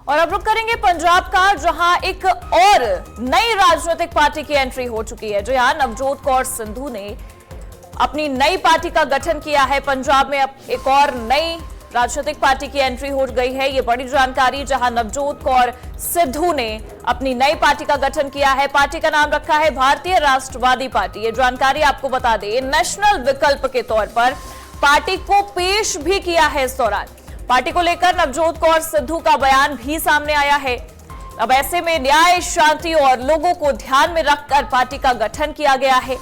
और अब रुक करेंगे पंजाब का, जहां एक और नई राजनीतिक पार्टी की एंट्री हो चुकी है। जी हां, नवजोत कौर सिद्धू ने अपनी नई पार्टी का गठन किया है। पंजाब में अब एक और नई राजनीतिक पार्टी की एंट्री हो गई है। ये बड़ी जानकारी, जहां नवजोत कौर सिद्धू ने अपनी नई पार्टी का गठन किया है। पार्टी का नाम रखा है भारतीय राष्ट्रवादी पार्टी। ये जानकारी आपको बता दें, नेशनल विकल्प के तौर पर पार्टी को पेश भी किया है। इस दौरान पार्टी को लेकर नवजोत कौर सिद्धू का बयान भी सामने आया है। अब ऐसे में न्याय, शांति और लोगों को ध्यान में रखकर पार्टी का गठन किया गया है।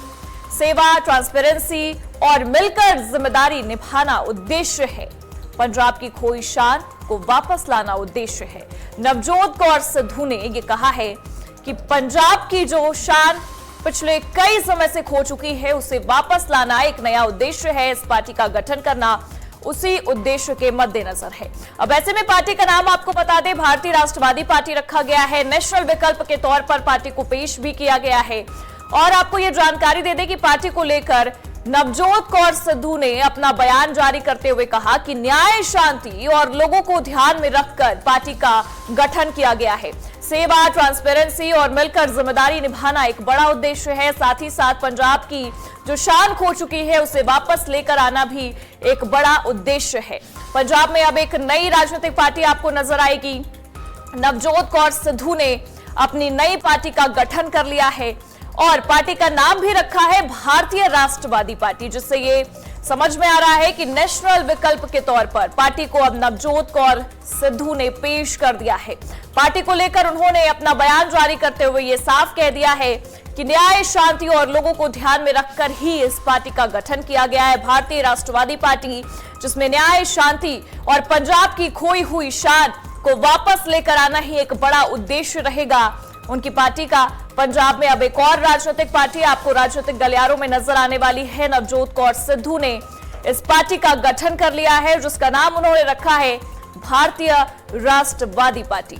सेवा, ट्रांसपेरेंसी और मिलकर जिम्मेदारी निभाना उद्देश्य है। पंजाब की खोई शान को वापस लाना उद्देश्य है। नवजोत कौर सिद्धू ने यह कहा है कि पंजाब की जो शान पिछले कई समय से खो चुकी है, उसे वापस लाना एक नया उद्देश्य है। इस पार्टी का गठन करना उसी उद्देश्य के मद्देनजर है। अब ऐसे में पार्टी का नाम आपको बता दें, भारतीय राष्ट्रवादी पार्टी रखा गया है। नेशनल विकल्प के तौर पर पार्टी को पेश भी किया गया है। और आपको यह जानकारी दे दें कि पार्टी को लेकर नवजोत कौर सिद्धू ने अपना बयान जारी करते हुए कहा कि न्याय, शांति और लोगों को ध्यान में रखकर पार्टी का गठन किया गया है। सेवा, ट्रांसपेरेंसी और मिलकर जिम्मेदारी निभाना एक बड़ा उद्देश्य है। साथ ही साथ पंजाब की जो शान खो चुकी है, उसे वापस लेकर आना भी एक बड़ा उद्देश्य है। पंजाब में अब एक नई राजनीतिक पार्टी आपको नजर आएगी। नवजोत कौर सिद्धू ने अपनी नई पार्टी का गठन कर लिया है और पार्टी का नाम भी रखा है भारतीय राष्ट्रवादी पार्टी, जिससे ये समझ में आ रहा है कि नेशनल विकल्प के तौर पर पार्टी को अब नवजोत कौर सिद्धू ने पेश कर दिया है। पार्टी को लेकर उन्होंने अपना बयान जारी करते हुए ये साफ कह दिया है कि न्याय, शांति और लोगों को ध्यान में रखकर ही इस पार्टी का गठन किया गया है। भारतीय राष्ट्रवादी पार्टी, जिसमें न्याय, शांति और पंजाब की खोई हुई शान को वापस लेकर आना ही एक बड़ा उद्देश्य रहेगा उनकी पार्टी का। पंजाब में अब एक और राजनीतिक पार्टी आपको राजनीतिक गलियारों में नजर आने वाली है। नवजोत कौर सिद्धू ने इस पार्टी का गठन कर लिया है, जिसका नाम उन्होंने रखा है भारतीय राष्ट्रवादी पार्टी।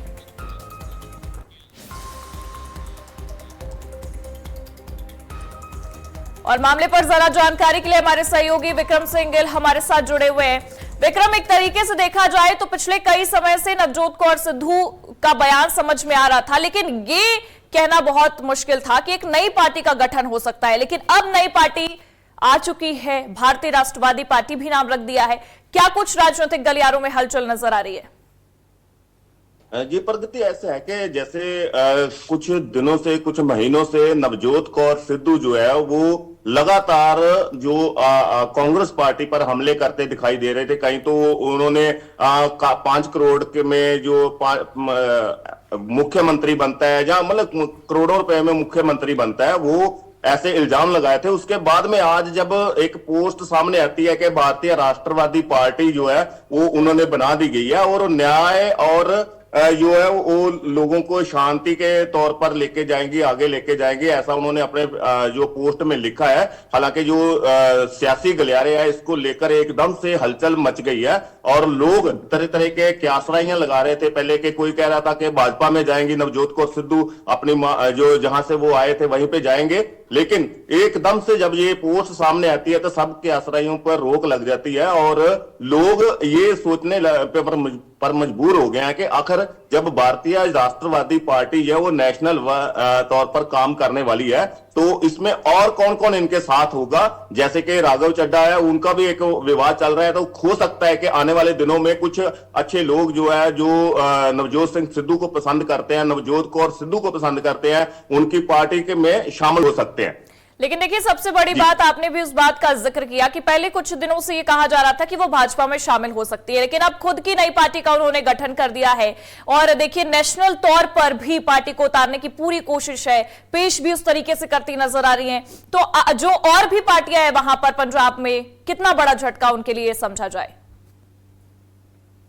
और मामले पर जरा जानकारी के लिए हमारे सहयोगी विक्रम सिंह गिल हमारे साथ जुड़े हुए हैं। विक्रम, एक तरीके से देखा जाए तो पिछले कई समय से नवजोत कौर सिद्धू का बयान समझ में आ रहा था, लेकिन ये कहना बहुत मुश्किल था कि एक नई पार्टी का गठन हो सकता है। लेकिन अब नई पार्टी आ चुकी है, भारतीय राष्ट्रवादी पार्टी भी नाम रख दिया है। क्या कुछ राजनीतिक गलियारों में हलचल नजर आ रही है? जी प्रगति, ऐसे है कि जैसे कुछ दिनों से, कुछ महीनों से नवजोत कौर सिद्धू जो है वो लगातार जो कांग्रेस पार्टी पर हमले करते दिखाई दे रहे थे। कहीं तो उन्होंने 5 करोड़ के में जो मुख्यमंत्री बनता है, जहां मतलब करोड़ों रुपए में मुख्यमंत्री बनता है, वो ऐसे इल्जाम लगाए थे। उसके बाद में आज जब एक पोस्ट सामने आती है कि भारतीय राष्ट्रवादी पार्टी जो है वो उन्होंने बना दी गई है और न्याय और जो है वो लोगों को शांति के तौर पर लेके जाएंगी, आगे लेके जाएंगे, ऐसा उन्होंने अपने जो पोस्ट में लिखा है। हालांकि जो सियासी गलियारे हैं, इसको लेकर एकदम से हलचल मच गई है और लोग तरह तरह के क्यासराइयां लगा रहे थे। पहले के कोई कह रहा था कि भाजपा में जाएंगी नवजोत कौर सिद्धू, अपनी जो जहां से वो आए थे वहीं पे जाएंगे। लेकिन एकदम से जब ये पोस्ट सामने आती है तो सब क्यासराइयों पर रोक लग जाती है और लोग ये सोचने पर मजबूर हो गए हैं कि आखिर जब भारतीय राष्ट्रवादी पार्टी है वो नेशनल तौर पर काम करने वाली है, तो इसमें और कौन कौन इनके साथ होगा। जैसे कि राघव चड्ढा है, उनका भी एक विवाद चल रहा है, तो हो सकता है कि आने वाले दिनों में कुछ अच्छे लोग जो है, जो नवजोत सिंह सिद्धू को पसंद करते हैं, नवजोत कौर सिद्धू को पसंद करते हैं, उनकी पार्टी के में शामिल हो सकते हैं। लेकिन देखिए, सबसे बड़ी बात, आपने भी उस बात का जिक्र किया कि पहले कुछ दिनों से ये कहा जा रहा था कि वो भाजपा में शामिल हो सकती है, लेकिन अब खुद की नई पार्टी का उन्होंने गठन कर दिया है। और देखिए, नेशनल तौर पर भी पार्टी को उतारने की पूरी कोशिश है, पेश भी उस तरीके से करती नजर आ रही है। तो जो और भी पार्टियां हैं वहां पर पंजाब में, कितना बड़ा झटका उनके लिए समझा जाए?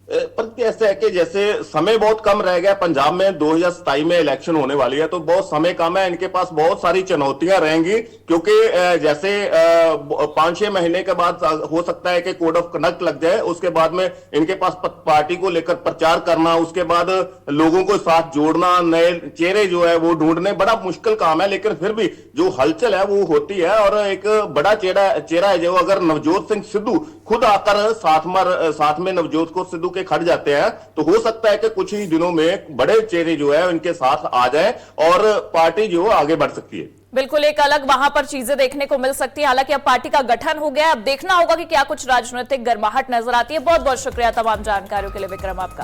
पर ऐसे है कि जैसे समय बहुत कम रह गया, पंजाब में 2027 में इलेक्शन होने वाली है, तो बहुत समय कम है। इनके पास बहुत सारी चुनौतियां रहेंगी, क्योंकि जैसे 5-6 महीने के बाद हो सकता है कि कोड ऑफ कंडक्ट लग जाए। उसके बाद में इनके पास पार्टी को लेकर प्रचार करना, उसके बाद लोगों को साथ जोड़ना, नए चेहरे जो है वो ढूंढने बड़ा मुश्किल काम है। लेकिन फिर भी जो हलचल है वो होती है और एक बड़ा चेहरा है जो अगर नवजोत सिंह सिद्धू खुद आकर साथ में नवजोत कौर सिद्धू के खड़ जाते हैं, तो हो सकता है कि कुछ ही दिनों में बड़े चेहरे जो है उनके साथ आ जाए और पार्टी जो आगे बढ़ सकती है। बिल्कुल एक अलग वहां पर चीजें देखने को मिल सकती है। हालांकि अब पार्टी का गठन हो गया है, अब देखना होगा कि क्या कुछ राजनीतिक गर्माहट नजर आती है। बहुत बहुत शुक्रिया तमाम जानकारियों के लिए विक्रम आपका।